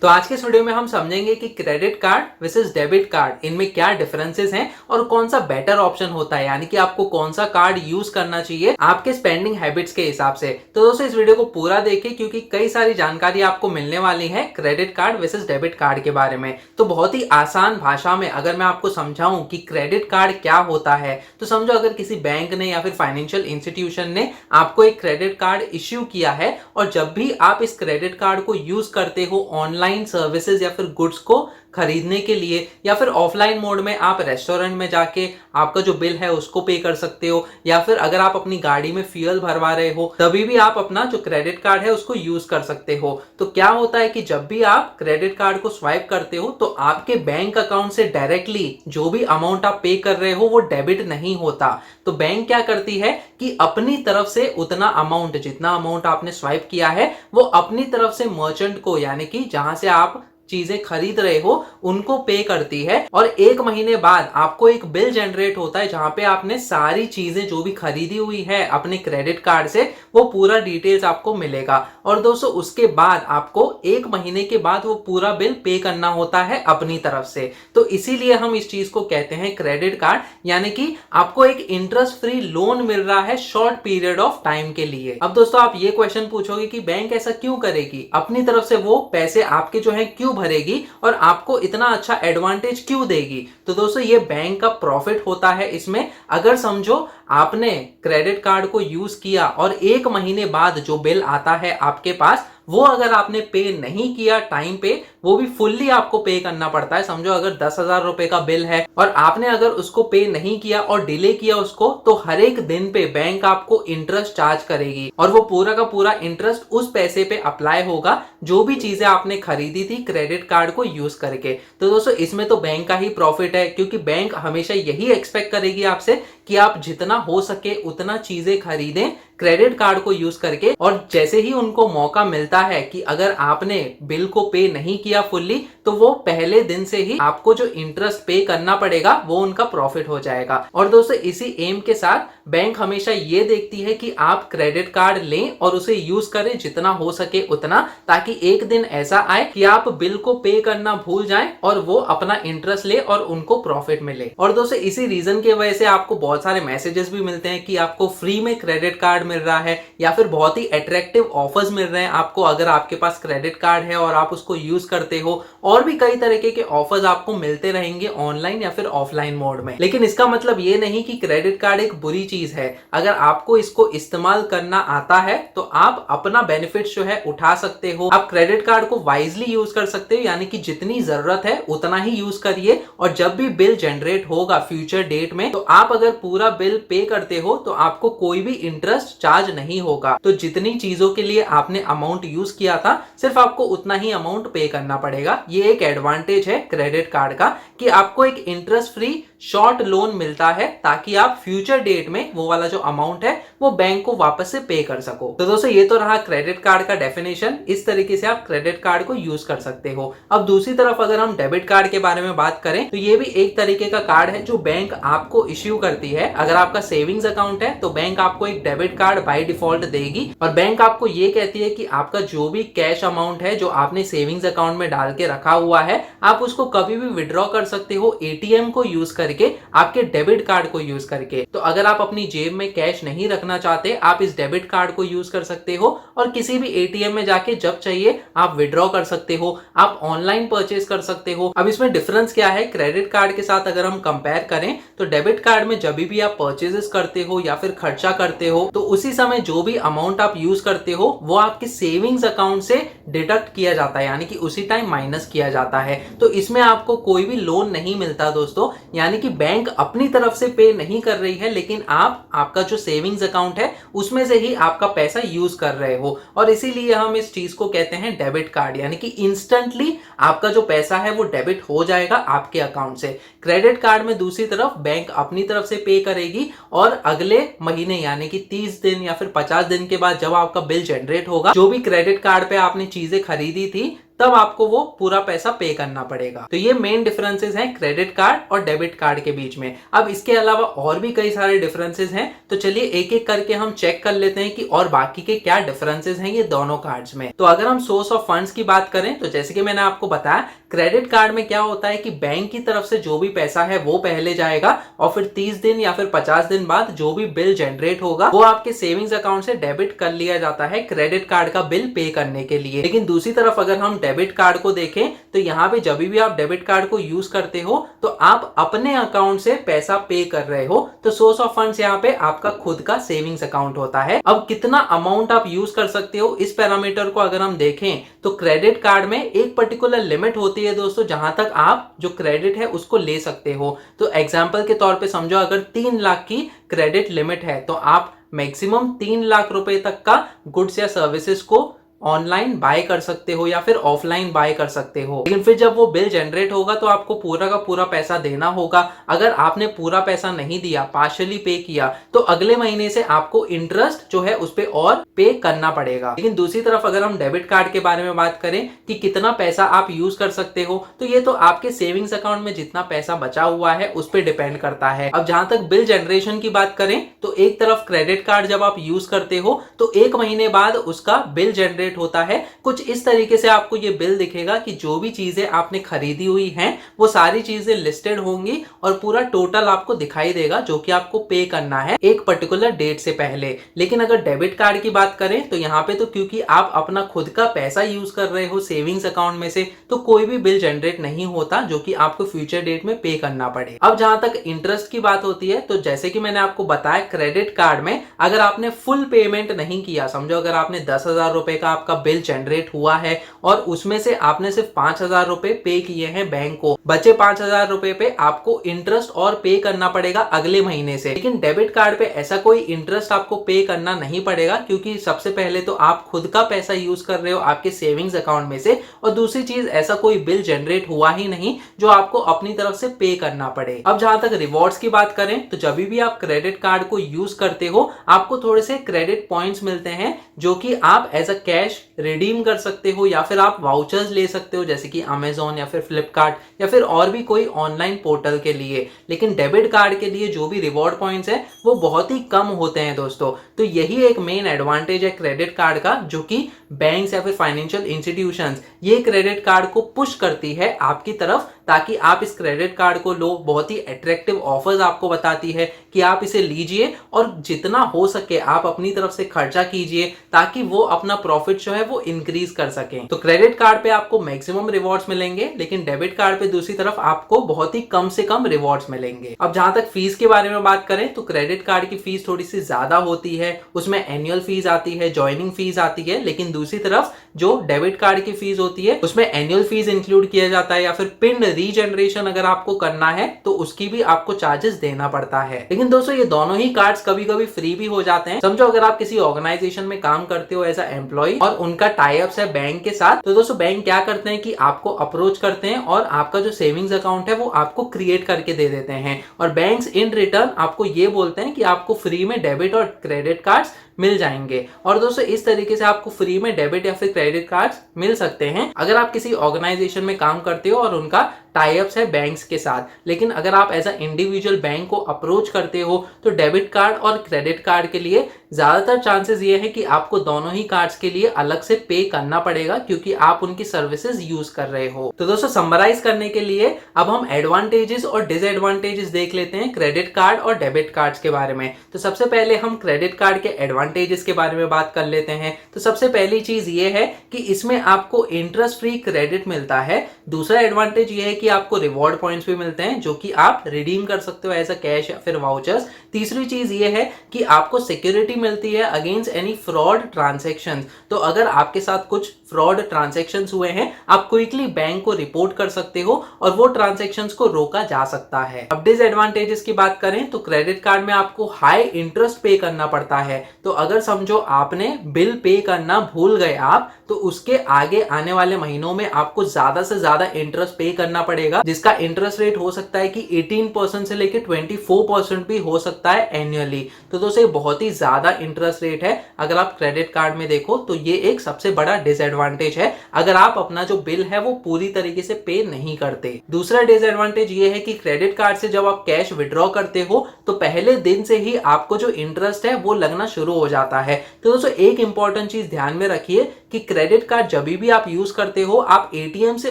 तो आज के इस वीडियो में हम समझेंगे कि credit card versus debit card इनमें क्या डिफरेंसेस हैं और कौन सा बेटर ऑप्शन होता है, यानी कि आपको कौन सा कार्ड यूज करना चाहिए आपके स्पेंडिंग हैबिट्स के हिसाब से। तो दोस्तों इस वीडियो को पूरा देखिए क्योंकि कई सारी जानकारी आपको मिलने वाली है credit card versus debit card के बारे में। तो बहुत ही आसान भाषा में अगर मैं आपको समझाऊं कि क्रेडिट कार्ड क्या होता है, तो समझो अगर किसी बैंक ने या फिर फाइनेंशियल इंस्टीट्यूशन ने आपको एक क्रेडिट कार्ड इश्यू किया है और जब भी आप इस क्रेडिट कार्ड को यूज करते हो ऑनलाइन सर्विसेज या फिर गुड्स को खरीदने के लिए, या फिर ऑफलाइन मोड में आप रेस्टोरेंट में जाके आपका जो बिल है उसको पे कर सकते हो, या फिर अगर आप अपनी गाड़ी में फ्यूल भरवा रहे हो तभी भी आप अपना जो क्रेडिट कार्ड है उसको यूज कर सकते हो। तो क्या होता है कि जब भी आप क्रेडिट कार्ड को स्वाइप करते हो तो आपके बैंक अकाउंट से डायरेक्टली जो भी अमाउंट आप पे कर रहे हो वो डेबिट नहीं होता। तो बैंक क्या करती है कि अपनी तरफ से उतना अमाउंट, जितना अमाउंट आपने स्वाइप किया है वो अपनी तरफ से मर्चेंट को, यानी कि जहां से आप चीजें खरीद रहे हो उनको पे करती है, और एक महीने बाद आपको एक बिल जनरेट होता है जहां पे आपने सारी चीजें जो भी खरीदी हुई है अपने क्रेडिट कार्ड से वो पूरा डिटेल्स आपको मिलेगा। और दोस्तों उसके बाद आपको एक महीने के बाद वो पूरा बिल पे करना होता है अपनी तरफ से। तो इसीलिए हम इस चीज को कहते हैं क्रेडिट कार्ड, यानी कि आपको एक इंटरेस्ट फ्री लोन मिल रहा है शॉर्ट पीरियड ऑफ टाइम के लिए। अब दोस्तों आप ये क्वेश्चन पूछोगे कि बैंक ऐसा क्यों करेगी, अपनी तरफ से वो पैसे आपके जो है क्यों भरेगी और आपको इतना अच्छा एडवांटेज क्यों देगी। तो दोस्तों ये बैंक का प्रॉफिट होता है इसमें। अगर समझो आपने क्रेडिट कार्ड को यूज किया और एक महीने बाद जो बिल आता है आपके पास वो अगर आपने पे नहीं किया टाइम पे, वो भी फुल्ली आपको पे करना पड़ता है। समझो अगर 10,000 रुपए का बिल है और आपने अगर उसको पे नहीं किया और डिले किया उसको, तो हर एक दिन पे बैंक आपको इंटरेस्ट चार्ज करेगी और वो पूरा का पूरा इंटरेस्ट उस पैसे पे अप्लाई होगा जो भी चीजें आपने खरीदी थी क्रेडिट कार्ड को यूज करके। तो दोस्तों इसमें तो बैंक का ही प्रॉफिट है, क्योंकि बैंक हमेशा यही एक्सपेक्ट करेगी आपसे कि आप जितना हो सके उतना चीजें खरीदें क्रेडिट कार्ड को यूज करके। और जैसे ही उनको मौका मिलता है कि अगर आपने बिल को पे नहीं किया फुल्ली, तो वो पहले दिन से ही आपको जो इंटरेस्ट पे करना पड़ेगा वो उनका प्रॉफिट हो जाएगा। और दोस्तों इसी एम के साथ बैंक हमेशा ये देखती है कि आप क्रेडिट कार्ड लें और उसे यूज करें जितना हो सके उतना, ताकि एक दिन ऐसा आए कि आप बिल को पे करना भूल जाएं और वो अपना इंटरेस्ट ले और उनको प्रॉफिट मिले। और दोस्तों इसी रीजन की वजह से आपको बहुत सारे मैसेजेस भी मिलते हैं कि आपको फ्री में क्रेडिट कार्ड मिल रहा है, या फिर बहुत ही अट्रैक्टिव ऑफर्स मिल रहे हैं आपको अगर आपके पास क्रेडिट कार्ड है और आप उसको यूज करते हो। और भी कई तरीके के ऑफर्स आपको मिलते रहेंगे ऑनलाइन या फिर ऑफलाइन मोड में। लेकिन इसका मतलब ये नहीं कि क्रेडिट कार्ड एक बुरी चीज है। अगर आपको इसको इस्तेमाल करना आता है तो आप अपना बेनिफिट जो है उठा सकते हो। आप क्रेडिट कार्ड को वाइजली यूज कर सकते हो, यानी कि जितनी जरूरत है उतना ही यूज करिए, और जब भी बिल जनरेट होगा फ्यूचर डेट में तो आप अगर पूरा बिल पे करते हो तो आपको कोई भी इंटरेस्ट चार्ज नहीं होगा। तो जितनी चीजों के लिए आपने अमाउंट यूज किया था सिर्फ आपको उतना ही अमाउंट पे करना पड़ेगा। ये एक एडवांटेज है क्रेडिट कार्ड का कि आपको एक इंटरेस्ट फ्री शॉर्ट लोन मिलता है, ताकि आप फ्यूचर डेट में वो वाला जो अमाउंट है वो बैंक को वापस से पे कर सको। तो दोस्तों ये तो रहा क्रेडिट कार्ड का डेफिनेशन। इस तरीके से आप क्रेडिट कार्ड को यूज कर सकते हो। अब दूसरी तरफ अगर हम डेबिट कार्ड के बारे में बात करें तो ये भी एक तरीके का कार्ड है जो बैंक आपको इश्यू करती है। अगर आपका सेविंग्स अकाउंट है तो बैंक आपको एक डेबिट कार्ड बाय डिफॉल्ट देगी, और बैंक आपको ये कहती है कि आपका जो भी कैश अमाउंट है जो आपने सेविंग्स अकाउंट में डाल के रखा हुआ है आप उसको कभी भी विड्रॉ कर सकते हो एटीएम को यूज करके, आपके डेबिट कार्ड को यूज करके। तो अगर आप अपनी जेब में कैश नहीं रखना चाहते आप इस डेबिट कार्ड को यूज कर सकते हो और किसी भी एटीएम में जाके जब चाहिए आप विड्रॉ कर सकते हो, आप ऑनलाइन परचेज कर सकते हो। अब इसमें डिफरेंस क्या है क्रेडिट कार्ड के साथ अगर हम कंपेयर करें तो डेबिट कार्ड में जब भी आप परचेजेस करते हो या फिर खर्चा करते हो तो उसी समय जो भी अमाउंट आप यूज करते हो वो आपके सेविंग्स अकाउंट से डिडक्ट किया जाता है, यानी कि उसी टाइम माइनस किया जाता है। तो इसमें आपको कोई भी लोन नहीं मिलता दोस्तों, यानी कि बैंक अपनी तरफ से पे नहीं कर रही है, लेकिन आप आपका जो सेविंग्स अकाउंट है उसमें से ही आपका पैसा यूज कर रहे हो। और इसीलिए हम इस चीज को कहते हैं डेबिट कार्ड, यानी कि इंस्टेंटली आपका जो पैसा है वो डेबिट हो जाएगा आपके अकाउंट से। क्रेडिट कार्ड में दूसरी तरफ बैंक अपनी तरफ से पे करेगी और अगले महीने यानी कि 30 दिन या फिर 50 दिन के बाद जब आपका बिल जनरेट होगा, जो भी क्रेडिट कार्ड पे आपने चीजें खरीदी थी तब आपको वो पूरा पैसा पे करना पड़ेगा। तो ये मेन डिफरेंसेस हैं क्रेडिट कार्ड और डेबिट कार्ड के बीच में। अब इसके अलावा और भी कई सारे डिफरेंसेस हैं, तो चलिए एक एक करके हम चेक कर लेते हैं कि और बाकी के क्या डिफरेंसेस हैं ये दोनों कार्ड्स में। तो अगर हम सोर्स ऑफ फंड्स की बात करें तो जैसे कि मैंने आपको बताया, क्रेडिट कार्ड में क्या होता है कि बैंक की तरफ से जो भी पैसा है वो पहले जाएगा और फिर 30 दिन या फिर 50 दिन बाद जो भी बिल जनरेट होगा वो आपके सेविंग्स अकाउंट से डेबिट कर लिया जाता है क्रेडिट कार्ड का बिल पे करने के लिए। लेकिन दूसरी तरफ अगर हम डेबिट कार्ड को देखें तो यहाँ पे जब भी आप डेबिट कार्ड को यूज करते हो तो आप अपने अकाउंट से पैसा पे कर रहे हो, तो सोर्स ऑफ फंड्स यहाँ पे आपका खुद का सेविंग्स अकाउंट होता है। अब कितना अमाउंट आप यूज कर सकते हो इस पैरामीटर को अगर हम देखें तो क्रेडिट कार्ड में एक पर्टिकुलर लिमिट होती है दोस्तों, जहां तक आप जो क्रेडिट है उसको ले सकते हो। तो एग्जांपल के तौर पे समझो, अगर 3 लाख की क्रेडिट लिमिट है तो आप मैक्सिमम 3 लाख रुपए तक का गुड्स या सर्विसेज को ऑनलाइन बाय कर सकते हो या फिर ऑफलाइन बाय कर सकते हो। लेकिन फिर जब वो बिल जनरेट होगा तो आपको पूरा का पूरा पैसा देना होगा। अगर आपने पूरा पैसा नहीं दिया, पार्शियली पे किया, तो अगले महीने से आपको इंटरेस्ट जो है उस पे और पे करना पड़ेगा। लेकिन दूसरी तरफ अगर हम डेबिट कार्ड के बारे में बात करें कि कितना पैसा आप यूज कर सकते हो, तो ये तो आपके सेविंग्स अकाउंट में जितना पैसा बचा हुआ है उस पर डिपेंड करता है। अब जहां तक बिल जनरेशन की बात करें तो एक तरफ क्रेडिट कार्ड जब आप यूज करते हो तो 1 महीने बाद उसका बिल जनरेट होता है। कुछ इस तरीके से आपको ये बिल दिखेगा कि जो भी चीजें आपने खरीदी हुई हैं वो सारी चीजें लिस्टेड होंगी और पूरा टोटल आपको दिखाई देगा जो कि आपको पे करना है एक पर्टिकुलर डेट से पहले। लेकिन अगर डेबिट कार्ड की बात करें तो यहाँ पे तो क्योंकि आप अपना खुद का पैसा यूज कर रहे हो सेविंग्स अकाउंट में से, तो कोई भी बिल जनरेट नहीं होता जो कि आपको फ्यूचर डेट में पे करना पड़े। अब जहां तक इंटरेस्ट की बात होती है तो जैसे कि मैंने आपको बताया, क्रेडिट कार्ड में अगर आपने फुल पेमेंट नहीं किया, समझो अगर आपने 10,000 रुपए का आपका बिल जनरेट हुआ है और उसमें से आपने सिर्फ 5,000 रुपए पे किए हैं बैंक को, बचे 5,000 रुपए पे आपको इंटरेस्ट और पे करना पड़ेगा अगले महीने से। लेकिन डेबिट कार्ड पे ऐसा कोई इंटरेस्ट आपको पे करना नहीं पड़ेगा, क्योंकि सबसे पहले तो आप खुद का पैसा यूज कर रहे हो आपके सेविंग्स अकाउंट में से, और दूसरी चीज ऐसा कोई बिल जनरेट हुआ ही नहीं जो आपको अपनी तरफ से पे करना पड़े। अब जहां तक रिवॉर्ड्स की बात करें तो जब भी आप क्रेडिट कार्ड को यूज करते हो आपको थोड़े से क्रेडिट पॉइंट्स मिलते हैं जो कि आप एज अ कैश रिडीम कर सकते हो या फिर आप वाउचर्स ले सकते हो, जैसे कि अमेजोन या फिर फ्लिपकार्ट या फिर और भी कोई ऑनलाइन पोर्टल के लिए। लेकिन डेबिट कार्ड के लिए जो भी रिवॉर्ड पॉइंट्स है वो बहुत ही कम होते हैं दोस्तों। तो यही एक मेन एडवांटेज है क्रेडिट कार्ड का, जो कि बैंक्स या फिर फाइनेंशियल इंस्टीट्यूशंस ये क्रेडिट कार्ड को पुश करती है आपकी तरफ, ताकि आप इस क्रेडिट कार्ड को लो। बहुत ही अट्रैक्टिव ऑफर्स आपको बताती है कि आप इसे लीजिए और जितना हो सके आप अपनी तरफ से खर्चा कीजिए ताकि वो अपना प्रॉफिट जो है वो इंक्रीज कर सकें। तो क्रेडिट कार्ड पे आपको मैक्सिमम रिवॉर्ड्स मिलेंगे, लेकिन डेबिट कार्ड पे दूसरी तरफ आपको बहुत ही कम से कम रिवॉर्ड्स मिलेंगे। अब जहां तक फीस के बारे में बात करें तो क्रेडिट कार्ड की फीस थोड़ी सी ज्यादा होती है, उसमें एनुअल फीस आती है, ज्वाइनिंग फीस आती है। लेकिन दूसरी तरफ जो डेबिट कार्ड की फीस होती है उसमें एनुअल फीस इंक्लूड किया जाता है, या फिर पिन रीजनरेशन अगर आपको करना है तो उसकी भी आपको चार्जेस देना पड़ता है। लेकिन दोस्तों ये दोनों ही कार्ड्स कभी कभी फ्री भी हो जाते हैं। समझो अगर आप किसी ऑर्गेनाइजेशन में काम करते हो एज अ एम्प्लॉय और उनका टाई अप्स है बैंक के साथ, तो दोस्तों बैंक क्या करते हैं कि आपको अप्रोच करते हैं और आपका जो सेविंग्स अकाउंट है वो आपको क्रिएट करके दे देते हैं, और बैंक्स इन रिटर्न आपको ये बोलते हैं कि आपको फ्री में डेबिट और क्रेडिट कार्ड्स मिल जाएंगे। और दोस्तों इस तरीके से आपको फ्री में डेबिट या फिर क्रेडिट कार्ड्स मिल सकते हैं अगर आप किसी ऑर्गेनाइजेशन में काम करते हो और उनका टाई अप्स है बैंक्स के साथ। लेकिन अगर आप एज अ इंडिविजुअल बैंक को अप्रोच करते हो तो डेबिट कार्ड और क्रेडिट कार्ड के लिए ज्यादातर चांसेस ये है कि आपको दोनों ही कार्ड्स के लिए अलग से पे करना पड़ेगा, क्योंकि आप उनकी सर्विसेज यूज कर रहे हो। तो दोस्तों समराइज करने के लिए अब हम एडवांटेजेस और डिसएडवांटेजेस देख लेते हैं क्रेडिट कार्ड और डेबिट कार्ड्स के बारे में। तो सबसे पहले हम क्रेडिट कार्ड के एडवांटेजेस के बारे में बात कर लेते हैं। तो सबसे पहली चीज ये है कि इसमें आपको इंटरेस्ट फ्री क्रेडिट मिलता है। दूसरा एडवांटेज ये है कि आपको रिवॉर्ड पॉइंट्स भी मिलते हैं जो कि आप रिडीम कर सकते हो एज अ कैश या फिर वाउचर्स। तीसरी चीज ये है कि आपको सिक्योरिटी मिलती है अगेंस्ट एनी फ्रॉड ट्रांजैक्शंस। तो अगर आपके साथ कुछ फ्रॉड ट्रांजैक्शंस हुए हैं आप क्विकली बैंक को रिपोर्ट कर सकते हो और वो ट्रांजैक्शंस को रोका जा सकता है। अब डिसएडवांटेजेस की बात करें तो क्रेडिट कार्ड में आपको हाई इंटरेस्ट पे करना पड़ता है। तो अगर समझो आपने बिल पे करना भूल गए आप, तो उसके आगे आने वाले महीनों में आपको ज्यादा से ज्यादा इंटरेस्ट पे करना पड़ेगा, जिसका इंटरेस्ट रेट हो सकता है कि 18% से लेकर 24% भी हो सकता है एनुअली। तो दोस्तों बहुत ही ज्यादा ज्यादा इंटरेस्ट रेट है अगर आप क्रेडिट कार्ड में देखो तो ये एक सबसे बड़ा डिसएडवांटेज है अगर आप अपना जो बिल है वो पूरी तरीके से पे नहीं करते। दूसरा डिसएडवांटेज ये है कि क्रेडिट कार्ड से जब आप कैश विड्रॉ करते हो तो पहले दिन से ही आपको जो इंटरेस्ट है वो लगना शुरू हो जाता है। तो दोस्तों एक इंपॉर्टेंट चीज ध्यान में रखिए कि क्रेडिट कार्ड जब भी आप यूज करते हो आप एटीएम से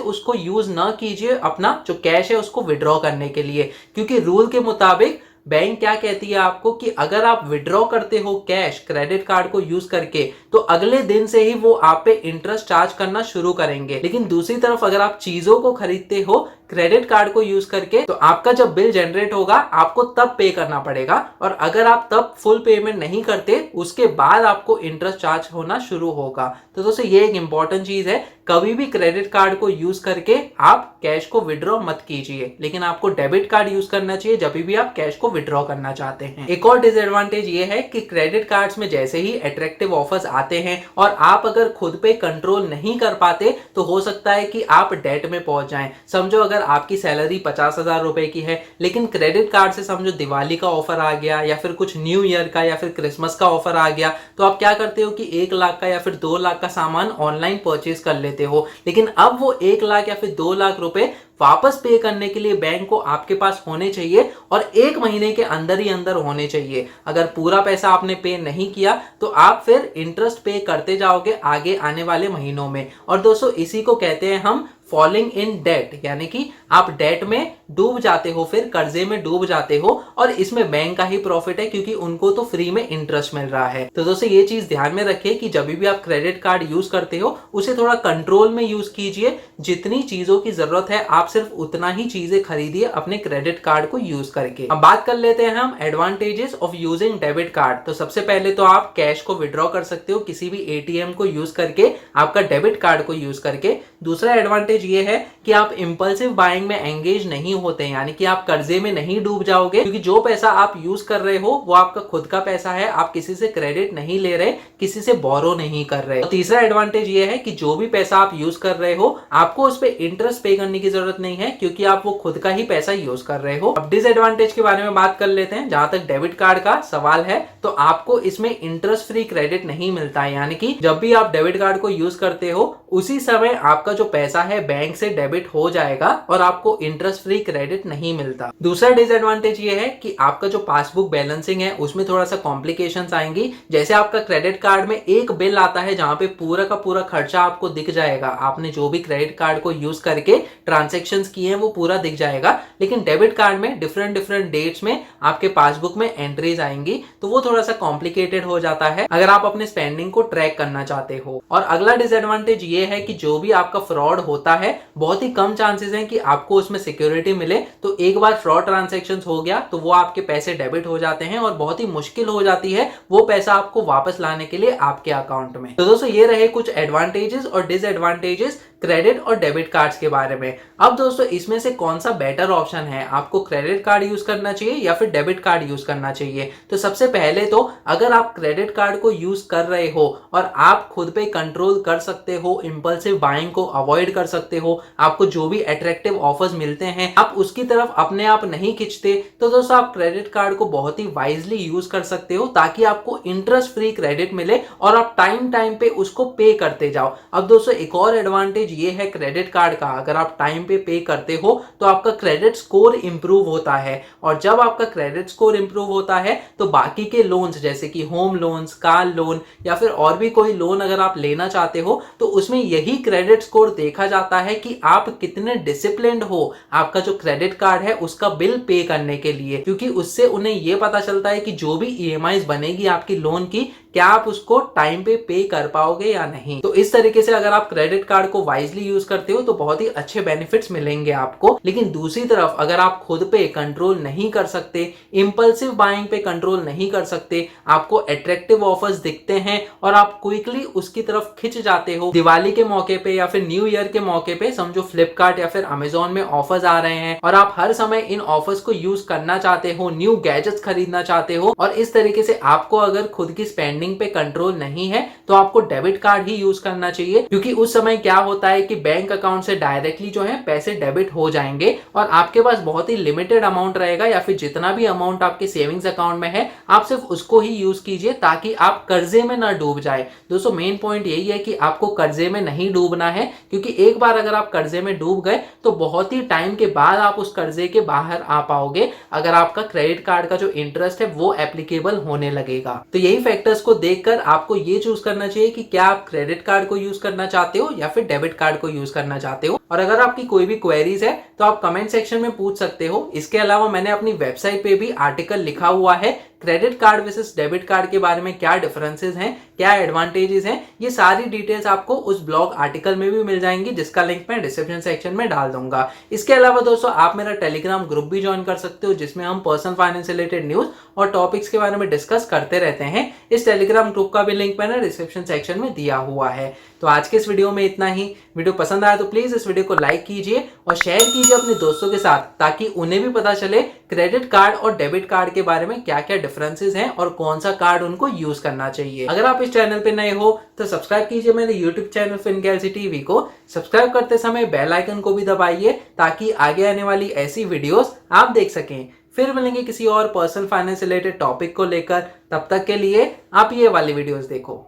उसको यूज ना कीजिए अपना जो कैश है उसको विड्रॉ करने के लिए, क्योंकि रूल के मुताबिक बैंक क्या कहती है आपको कि अगर आप विड्रॉ करते हो कैश क्रेडिट कार्ड को यूज करके तो अगले दिन से ही वो आप पे इंटरेस्ट चार्ज करना शुरू करेंगे। लेकिन दूसरी तरफ अगर आप चीजों को खरीदते हो क्रेडिट कार्ड को यूज करके तो आपका जब बिल जनरेट होगा आपको तब पे करना पड़ेगा, और अगर आप तब फुल पेमेंट नहीं करते उसके बाद आपको इंटरेस्ट चार्ज होना शुरू होगा। तो दोस्तों ये एक इंपॉर्टेंट चीज है, कभी भी क्रेडिट कार्ड को यूज करके आप कैश को विड्रॉ मत कीजिए, लेकिन आपको डेबिट कार्ड यूज करना चाहिए जब भी आप कैश को विड्रॉ करना चाहते हैं। एक और डिसएडवांटेज ये है कि क्रेडिट कार्ड्स में जैसे ही अट्रैक्टिव ऑफर्स आते हैं और आप अगर खुद पे कंट्रोल नहीं कर पाते तो हो सकता है कि आप डेट में पहुंच जाएं। समझो अगर आपकी सैलरी 50,000 रुपए की है लेकिन क्रेडिट कार्ड से समझो दिवाली का ऑफर आ गया या फिर कुछ न्यू ईयर का या फिर क्रिसमस का ऑफर आ गया, तो आप क्या करते हो कि 1 लाख का या फिर 2 लाख का सामान ऑनलाइन परचेज कर लेते हो, लेकिन अब वो 1 लाख या फिर 2 लाख रुपए वापस पे करने के लिए बैंक को आपके पास होने चाहिए और 1 महीने के अंदर ही अंदर होने चाहिए। अगर पूरा पैसा आपने पे नहीं किया तो आप फिर इंटरेस्ट पे करते जाओगे आगे आने वाले महीनों में। और दोस्तों इसी को कहते हैं हम फॉलिंग इन डेट, यानी कि आप डेट में डूब जाते हो, फिर कर्जे में डूब जाते हो, और इसमें बैंक का ही प्रॉफिट है क्योंकि उनको तो फ्री में इंटरेस्ट मिल रहा है। तो दोस्तों ये चीज ध्यान में रखिए कि जब भी आप क्रेडिट कार्ड यूज करते हो उसे थोड़ा कंट्रोल में यूज कीजिए, जितनी चीजों की जरूरत है आप सिर्फ उतना ही चीजें खरीदिए अपने क्रेडिट कार्ड को यूज करके। अब बात कर लेते हैं हम advantages of using debit card. तो सबसे पहले तो आप कैश को विड्रॉ कर सकते हो किसी भी एटीएम को यूज करके, आपका डेबिट कार्ड को यूज करके। दूसरा एडवांटेज ये है कि आप इंपल्सिव बाइंग में एंगेज नहीं होते हैं, यानी कि आप कर्जे में नहीं डूब जाओगे, क्योंकि जो पैसा आप यूज कर रहे हो वो आपका खुद का पैसा है, आप किसी से क्रेडिट नहीं ले रहे, किसी से बोरो नहीं कर रहे। तो तीसरा एडवांटेज ये है कि जो भी पैसा आप यूज कर रहे हो आपको उस पर इंटरेस्ट पे करने की जरूरत नहीं है, क्योंकि आप वो खुद का ही पैसा यूज कर रहे हो। अब डिसएडवांटेज के बारे में बात कर लेते हैं। जहां तक डेबिट कार्ड का सवाल है तो आपको इसमें इंटरेस्ट फ्री क्रेडिट नहीं मिलता है, यानी कि जब भी आप डेबिट कार्ड को यूज करते हो उसी समय आपका जो पैसा है बैंक से डेबिट हो जाएगा और आपको इंटरेस्ट फ्री क्रेडिट नहीं मिलता। दूसरा डिसएडवांटेज ये है कि आपका जो पासबुक बैलेंसिंग है उसमें थोड़ा सा कॉम्प्लिकेशंस आएंगी। जैसे आपका क्रेडिट कार्ड में एक बिल आता है जहां पे पूरा का पूरा खर्चा आपको दिख जाएगा, आपने जो भी क्रेडिट कार्ड को यूज करके ट्रांजेक्शंस किए हैं वो पूरा दिख जाएगा, लेकिन डेबिट कार्ड में डिफरेंट डिफरेंट डेट्स में आपके पासबुक में एंट्रीज आएंगी, तो वो थोड़ा सा कॉम्प्लिकेटेड हो जाता है अगर आप अपने स्पेंडिंग को ट्रैक करना चाहते हो। और अगला डिसएडवांटेज ये है कि जो भी आपका फ्रॉड होता है बहुत ही कम चांसेस हैं कि आपको उसमें सिक्योरिटी मिले। तो एक बार फ्रॉड ट्रांजैक्शन हो गया तो वो आपके पैसे डेबिट हो जाते हैं और बहुत ही मुश्किल हो जाती है वो पैसा आपको वापस लाने के लिए आपके अकाउंट में। तो दोस्तों ये रहे कुछ एडवांटेजेस और डिसएडवांटेजेस क्रेडिट और डेबिट कार्ड्स के बारे में। अब दोस्तों इसमें से कौन सा बेटर ऑप्शन है, आपको क्रेडिट कार्ड यूज करना चाहिए या फिर डेबिट कार्ड यूज करना चाहिए? तो सबसे पहले तो अगर आप क्रेडिट कार्ड को यूज कर रहे हो और आप खुद पे कंट्रोल कर सकते हो, इंपल्सिव बाइंग को अवॉइड कर सकते हो, आपको जो भी अट्रैक्टिव ऑफर्स मिलते हैं आप उसकी तरफ अपने आप नहीं खिंचते, तो दोस्तों आप क्रेडिट कार्ड को बहुत ही वाइजली यूज कर सकते हो ताकि आपको इंटरेस्ट फ्री क्रेडिट मिले और आप टाइम टाइम पे उसको पे करते जाओ। अब दोस्तों एक और एडवांटेज ये है क्रेडिट कार्ड का, अगर आप टाइम पे करते हो तो आपका क्रेडिट स्कोर इंप्रूव होता है, और जब आपका क्रेडिट स्कोर इंप्रूव होता है तो बाकी के लोन्स जैसे कि होम लोन्स, कार लोन या फिर और भी कोई लोन अगर आप लेना चाहते हो तो उसमें यही क्रेडिट स्कोर देखा जाता है कि आप कितने डिसिप्लिन्ड हो आपका जो क्रेडिट कार्ड है उसका बिल पे करने के लिए, क्योंकि उससे उन्हें यह पता चलता है कि जो भी ईएमआई बनेगी आपकी लोन की क्या आप उसको टाइम पे कर पाओगे या नहीं। तो इस तरीके से अगर आप क्रेडिट कार्ड को वाइजली यूज करते हो तो बहुत ही अच्छे बेनिफिट्स मिलेंगे आपको। लेकिन दूसरी तरफ अगर आप खुद पे कंट्रोल नहीं कर सकते, इंपल्सिव बाइंग पे कंट्रोल नहीं कर सकते, आपको अट्रैक्टिव ऑफर्स दिखते हैं और आप क्विकली उसकी तरफ खिंच जाते हो, दिवाली के मौके पे या फिर न्यू ईयर के मौके पे समझो फ्लिपकार्ट या फिर अमेजोन में ऑफर्स आ रहे हैं और आप हर समय इन ऑफर्स को यूज करना चाहते हो, न्यू गैजेट्स खरीदना चाहते हो, और इस तरीके से आपको अगर खुद की स्पेंडिंग स्पेंडिंग पे कंट्रोल नहीं है तो आपको डेबिट कार्ड ही यूज करना चाहिए, क्योंकि उस समय क्या होता है कि बैंक अकाउंट से डायरेक्टली जो है पैसे डेबिट हो जाएंगे और आपके पास बहुत ही लिमिटेड अमाउंट रहेगा, या फिर जितना भी अमाउंट आपके सेविंग्स अकाउंट में है आप सिर्फ उसको ही यूज कीजिए ताकि आप कर्जे में ना डूब जाए। दोस्तों मेन पॉइंट यही है कि आपको कर्जे में नहीं डूबना है, क्योंकि एक बार अगर आप कर्जे में डूब गए तो बहुत ही टाइम के बाद आप उस कर्जे के बाहर आ पाओगे, अगर आपका क्रेडिट कार्ड का जो इंटरेस्ट है वो एप्लीकेबल होने लगेगा। तो यही फैक्टर्स को देखकर आपको ये चूज करना चाहिए कि क्या आप क्रेडिट कार्ड को यूज करना चाहते हो या फिर डेबिट कार्ड को यूज करना चाहते हो। और अगर आपकी कोई भी क्वेरीज है तो आप कमेंट सेक्शन में पूछ सकते हो। इसके अलावा मैंने अपनी वेबसाइट पे भी आर्टिकल लिखा हुआ है credit card versus debit card के बारे में, क्या डिफरेंसेस हैं, क्या एडवांटेजेस हैं, ये सारी डिटेल्स आपको उस ब्लॉग आर्टिकल में भी मिल जाएंगी, जिसका लिंक मैं डिस्क्रिप्शन सेक्शन में डाल दूंगा। इसके अलावा दोस्तों आप मेरा टेलीग्राम ग्रुप भी ज्वाइन कर सकते हो, जिसमें हम पर्सनल फाइनेंस रिलेटेड न्यूज और टॉपिक्स के बारे में डिस्कस करते रहते हैं। इस टेलीग्राम ग्रुप का भी लिंक मैंने डिस्क्रिप्शन सेक्शन में दिया हुआ है। तो आज के इस वीडियो में इतना ही। वीडियो पसंद आया तो प्लीज इस वीडियो को लाइक कीजिए और शेयर कीजिए अपने दोस्तों के साथ, ताकि उन्हें भी पता चले क्रेडिट कार्ड और डेबिट कार्ड के बारे में क्या क्या डिफरेंसेस हैं और कौन सा कार्ड उनको यूज करना चाहिए। अगर आप इस चैनल पे नए हो तो सब्सक्राइब कीजिए मेरे यूट्यूब चैनल फिनगैलेक्सी टीवी को। सब्सक्राइब करते समय बेल आइकन को भी दबाइए ताकि आगे आने वाली ऐसी वीडियोस आप देख सकें। फिर मिलेंगे किसी और पर्सनल फाइनेंस रिलेटेड टॉपिक को लेकर, तब तक के लिए आप ये वाली वीडियोस देखो।